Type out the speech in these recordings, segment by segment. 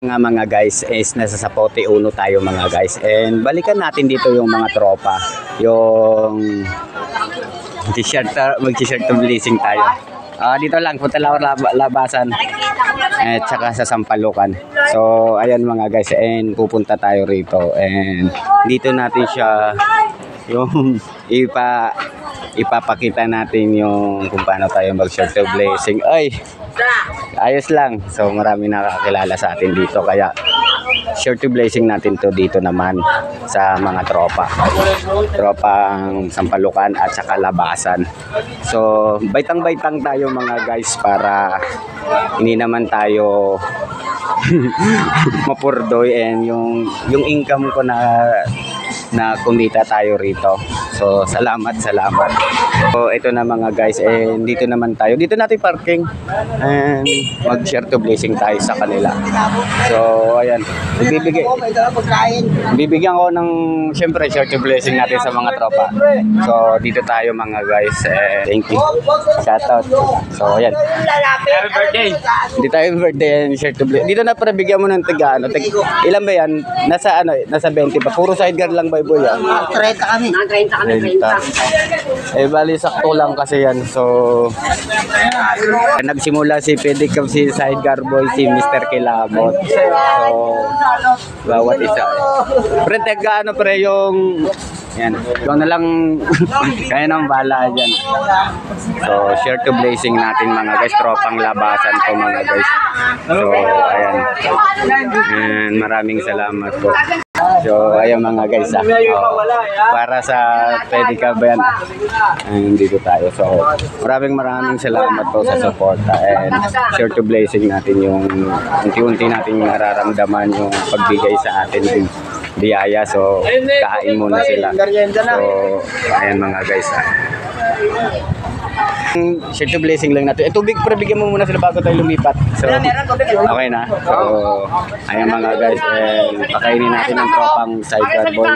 Nga mga guys is nasa Sapote Uno tayo mga guys, and balikan natin dito yung mga tropa, yung mag-t-shirt to blessing tayo. Dito lang punta labasan at saka sa Sampalukan. So ayan mga guys, and pupunta tayo rito, and dito natin siya yung ipapakita natin yung kung paano tayo mag-shirt to blessing. Ay, ayos lang. So marami nakakilala sa atin dito, kaya share to blessing natin to dito naman sa mga tropang Sampalukan at saka labasan. So baitang-baitang tayo mga guys, para hindi naman tayo mapurdoy, and yung income ko na kumita tayo rito. So salamat. So ito na mga guys, and dito naman tayo, dito natin parking, and mag-share to blessing tayo sa kanila. So ayan, bibigyan ko ng syempre share to blessing natin sa mga tropa. So dito tayo mga guys, thank you, shout out. So ayan, happy birthday. Dito tayo birthday and share to blessing. Dito na para bigyan mo ng tiga ilan ba yan? Nasa 20 pa, puro sidecar lang ba boy yan? 30 kami. 30. Bali sakto lang kasi yan. So nagsimula si Pedicab, si Sidecar Boy, si Mr. Kilabot. So bawat isa. Pre, teka pre yung yan. Ikaw na lang kaya nang bala dyan. So share to blessing natin mga guys, tropang labasan ko mga guys. So ayan. And maraming salamat po. So ayan mga guys, para sa Pedicab yan, dito tayo. So maraming salamat po sa suporta, and share to blessing natin yung unti-unti nating nararamdaman yung pagbigay sa atin ng biyaya. So kain muna sila. So ayan mga guys, share to blessing lang natin. Tubig, pero bigyan mo muna sila bago tayo lumipat. So okay na. So ayan mga guys, pakainin natin ang tropang Sidecar Boy.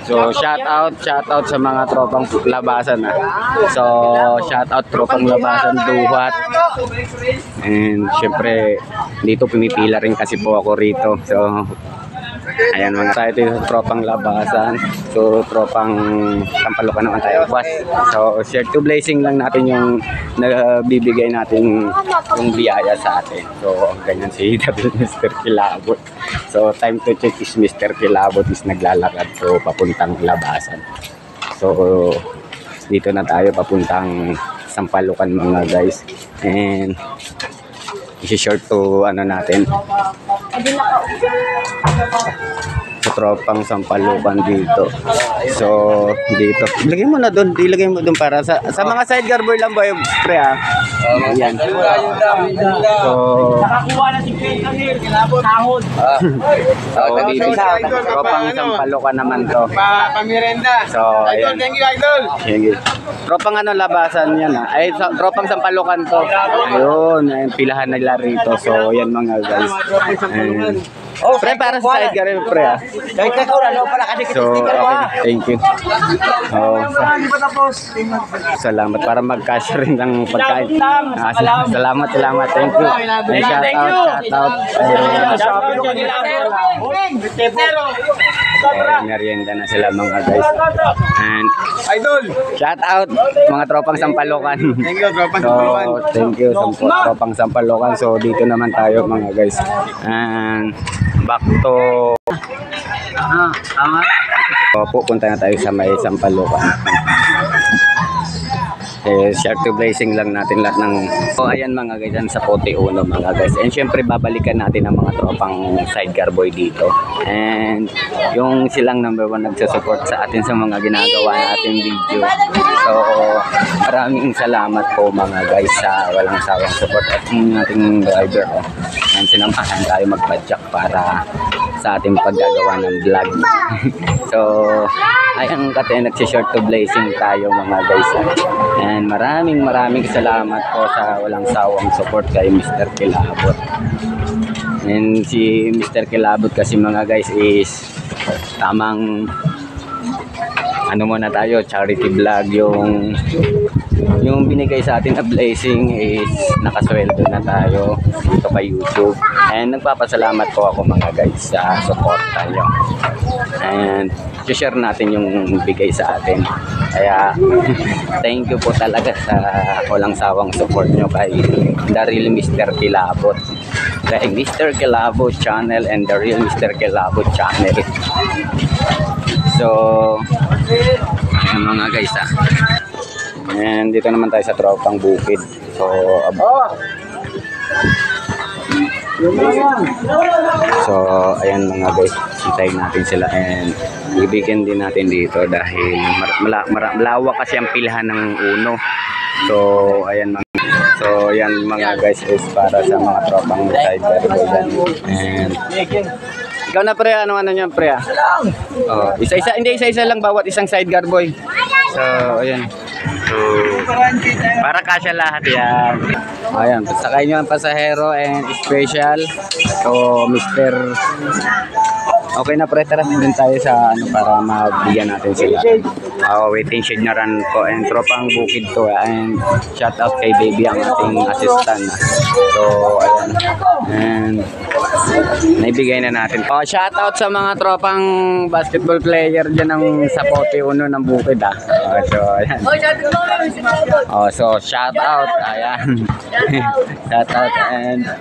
So shout out sa mga tropang labasan So shout out tropang labasan Duhat. And syempre dito pumipila rin kasi po ako rito. So ayan mga tayo dito sa tropang labasan. So tropang Sampalukan naman tayo bukas. So share to blessing lang natin yung nabibigay natin yung biyaya sa atin. So ganyan si Mr. Kilabot. So time to check is Mr. Kilabot is naglalakad so papuntang labasan. So dito na tayo papuntang Sampalukan mga guys. And i-short to natin sa tropang Sampalukan dito. So dito ilagay mo na doon, ilagay mo doon para sa mga Sidecar Boy lang ba yung pre Ayan. So nakakuha na si Pedro Kilabot sahod. Tropang Sampalukan naman to. Pamirenda. So ayan. Thank you idol. Tropang labasan yan ay tropang Sampalukan to. Ayun, pilahan nila rito. So yan mga guys. Pre, para sa Sidecar yung pre So okay, thank you. Salamat, para mag-cash rin ng pagkain. Salamat, thank you. Shout out. Merienda na sila mga guys. And idol, shout out mga tropang Sampalukan. Thank you tropang Sampalukan. Thank you tropang Sampalukan. So dito naman tayo mga guys. And back to pupunta na tayo sa may Sampalukan. Share to blessing lang natin lahat ng ayan mga guys, sa Sapote Uno mga guys. And syempre babalikan natin ang mga tropang Sidecar Boy dito, and yung silang number 1 nagsusupport sa atin sa mga ginagawa nating video. So maraming salamat po mga guys sa walang sawang support at yung ating driver and sinamahan tayo magpadyak para sa ating paggagawa ng vlog. So ayang kate nagsishort to blessing tayo mga guys. And maraming salamat po sa walang sawang support kay Mr. Kilabot. And si Mr. Kilabot kasi mga guys is tamang muna tayo, charity vlog yung yung binigay sa atin na blessing is nakasweldo na tayo dito kay YouTube. And nagpapasalamat po ako mga guys sa suporta nyo. And share natin yung bigay sa atin. Kaya thank you po talaga sa walang sawang support nyo kay The Real Mr. Kilabot. Kay Mr. Kilabot channel and The Real Mr. Kilabot channel. So, ayan mga guys And dito naman tayo sa tropang bukid. So, ayan mga guys, hintayin natin sila and ibigyan din natin dito dahil malawak kasi ang pilhan ng uno. So, ayan mga guys is para sa mga tropang side garboy yan. And ikaw na pre, ano niyan pre? Oh, isa-isa lang bawat isang side garboy. So, ayan. So, para kasya lahat yan. Ayan, sakay nyo ang pasahero and special. So, Mr. Okay na pre, tara din tayo sa para mabigyan natin sila. Waiting shed na run ko and tropang bukid to and shout out kay baby ang ating assistant. So, ayan. And naibigay na natin. Shout out sa mga tropang basketball player dyan ng Sapote Uno ng bukid So, ayan. So, shout out. Ayan. Shout out and so,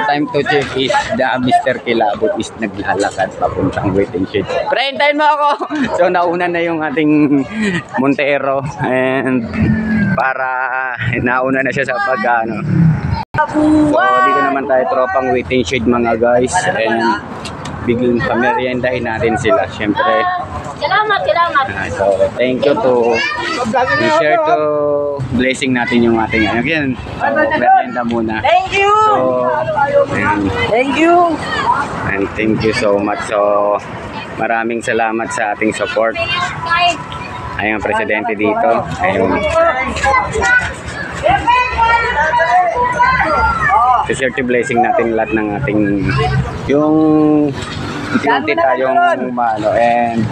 time to check is the Mr. Kilabot is naglalakad papuntang waiting shed. Pre-hintayin mo ako! So, nauna na yung ating Montero and para nauna na siya sa pag-ano. So, dito naman tayo tropang waiting shed mga guys and biglang pameriendahin natin sila. Siyempre, salamat. so, thank you to share to blessing natin yung ating again. So, merienda muna. Thank you. So, Thank you. and thank you so much. So, maraming salamat sa ating support. Ay ang presidente dito. Ayun. Share to blessing natin lahat ng ating yung unti tayong umano and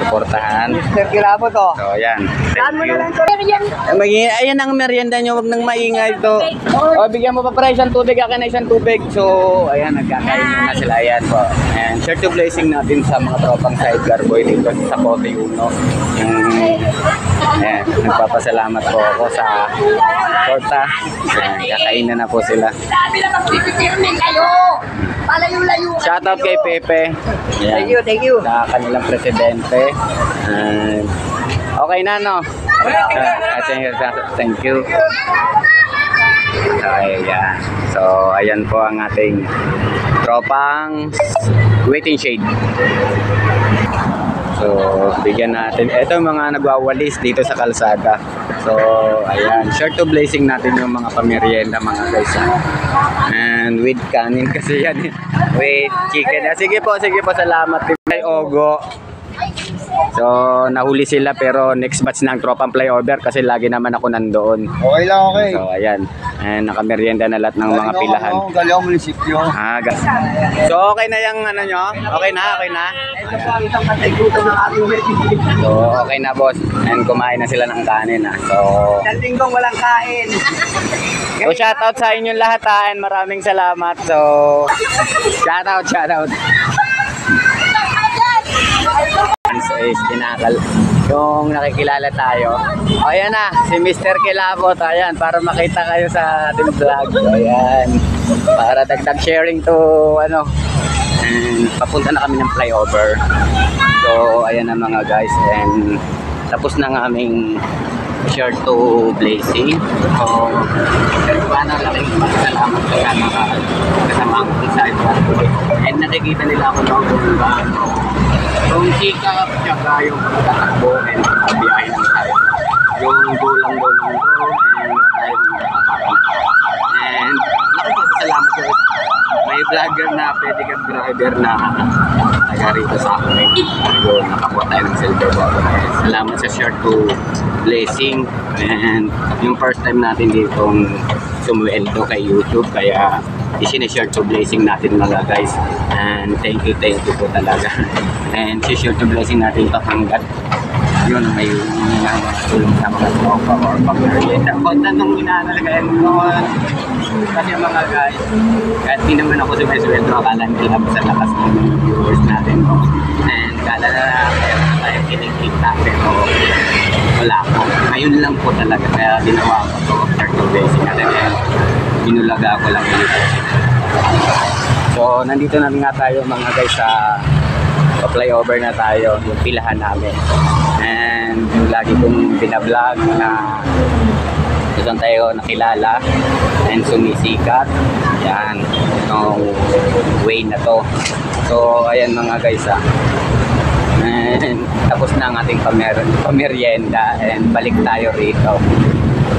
suportahan. Mr. Kilabot So, ayan. Thank you. Ayan ang merienda nyo. Huwag nang maingay to. Bigyan mo pa para isang tubig. Akin na isang tubig. So, ayan. Nagkakain na sila. Ayan po. And share to blessing natin sa mga tropang side garboy dito sa Sapote Uno. Ayan. Nagpapasalamat po ako sa torta. Ayan. Kakain na po sila. Sabi na magpipipirmin kayo. Palayo-layo. Shoutout kay Pepe. Ayan. Thank you. Sa kanilang presidente. Okay na, no? Thank you. Okay, yeah. So, ayan po ang ating tropang waiting shade. So, bigyan natin. Ito yung mga nagwawalis dito sa kalsada. So, ayan. Share to blessing natin yung mga pamerienda mga guys. And with kanin kasi yan. With chicken. Sige po. Salamat kay Ogo. So, nahuli sila pero next batch ng tropang flyover kasi lagi naman ako nandoon. Okay lang, okay. So, ayan. And nakamerienda na lahat ng mga pilahan. Galing munisipyo. Gas. So, okay na yung ano nyo? Okay na? So, okay na boss. And kumain na sila ng kanin So, Linggong walang kain. so shoutout sa inyong lahat and maraming salamat. So, shoutout. Is kinakal yung nakikilala tayo. Ayan na, si Mr. Kilabot. Ayan, para makita kayo sa ating vlog. Ayan, para dagdag sharing to and papunta na kami ng flyover. So, ayan na mga guys. And tapos na ng aming share to blessing. So, sana laking salamat sa mga kasama ko sa ito. And nakikita nila ako ng yung sikap, tsaka yung tatakbo and biyahe ng tayo. Yung gulang doon ng road and nakikasalamat ko. May vlogger na pedicab driver na taga rito sa akin. Yun, nakakuha tayo ng silver button. Salamat sa share to blessing and yung first time natin ditong sumueldo kay YouTube kaya isinishare to blessing natin mga guys and thank you po talaga and share to blessing natin to hanggat yun, may tulong sa mga tropa or pag-merienda. Content nung inaanalagayan mo kasi mga guys, kahit di naman ako sumisweldo, akala nila sa lakas ng viewers natin. No? And kala na meron tayo kinikita, pero wala po. Ngayon lang po talaga, kaya ginawa ko to after 2 days natin. And binulaga ko lang dito. So, nandito na nga tayo mga guys sa flyover na tayo, yung pilahan namin. And yung lagi kong binablog na doon tayo nakilala and sumisikat. Yan, yung way na to. So, ayan mga guys And tapos na ang ating pamerienda and balik tayo rito.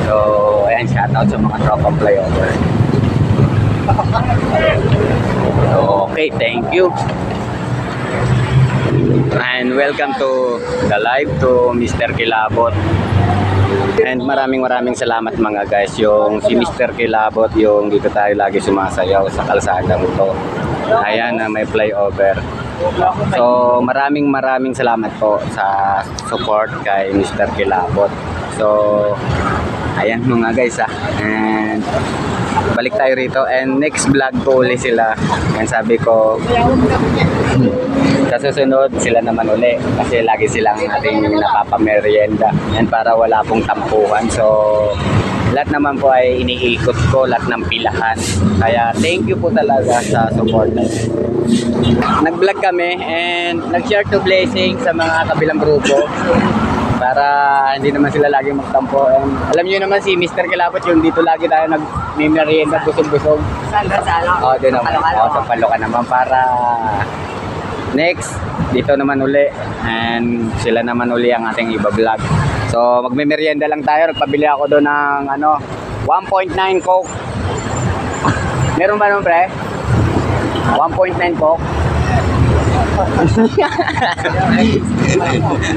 So, ayan, shoutout sa mga tropang flyover. So, okay, thank you. And welcome to the live to Mr. Kilabot. And maraming salamat mga guys. Yung si Mr. Kilabot, yung dito tayo lagi sumasayaw sa kalsadang ito. Ayan na may flyover. So maraming salamat po sa support kay Mr. Kilabot. So ayan mga guys And balik tayo rito and next vlog ko ulit sila. And sabi ko sa susunod sila naman uli kasi lagi silang ating napapamerienda and para wala pong tampuhan. So lahat naman po ay iniikot ko, lahat ng pilahan. Kaya thank you po talaga sa support na yun. Nag-vlog kami and nag-share to blessing sa mga kabilang grupo para hindi naman sila lagi magtampo. And alam niyo naman si Mr. Kilabot yung dito lagi tayo nag-merienda busog-busog. Saan ka saan? Oo, doon naman. Sa Palocan naman para next, dito naman uli and sila naman uli ang ating iba-vlog. So magme-merienda lang tayo. Nagpabili ako doon ng 1.9 Coke. Meron ba nun pre? 1.9 Coke.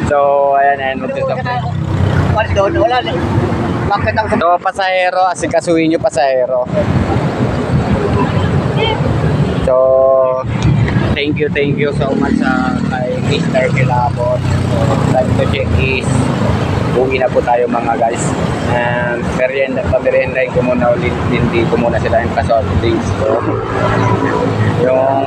So ayan and magtutok. Wala. Bakit ang So pasahero, asikasuhin nyo pasahero. So thank you so much kay Mr. Kilabot. So time to check is uwi na po tayo mga guys. And pameriendahin ko muna ulit, hindi ko muna sila yung kasold drinks. So yung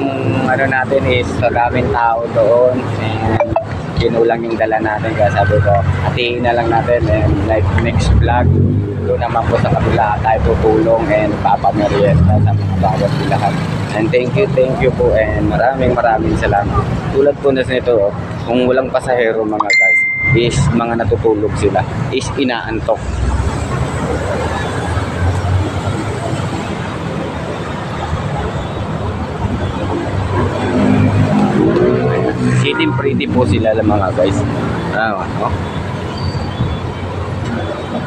natin is maraming tao doon and kinulang yung dala natin kaya sabi ko hatiin na lang natin and like next vlog doon naman po sa kabila tayo tutulong and papamerienda sa mga bawat lahat. And thank you po and maraming salamat. Tulad po na nito kung walang pasahero mga guys is mga natutulog sila is inaantok. Sitting pretty po sila mga guys.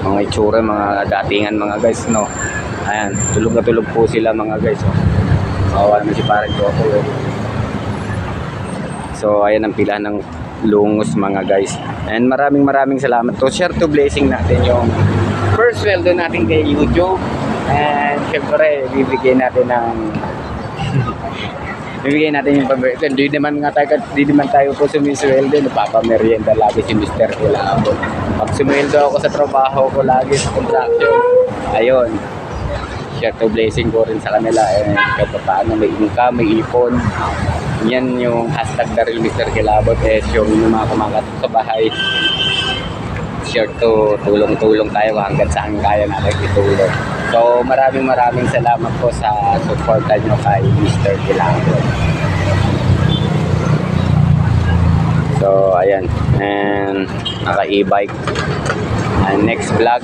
Mga itsura, mga datingan mga guys, no. Ayan, tulog na tulog po sila mga guys. Awa naman si parang Toto. So ayan ang pila ng lungos mga guys. And maraming salamat. To share to blessing natin yung first sweldo natin kay YouTube. And syempre bibigyan natin yung pamerienda. Hindi naman tayo po sumisweldo. Napapamerienda lagi si Mr. Kilabot. Pag sumweldo ako sa trabaho ko lagi sa construction, ayun, share to blessing ko rin sa kanila. And kahit paano may income, may ipon. Yan yung hashtag na rin Mr. Kilabot yung mga kumakatok sa bahay. Share to tulong tayo hanggang saan kaya natin itulong. So maraming salamat po sa suporta nyo kay Mr. Kilabot. So ayan, and naka e-bike. And next vlog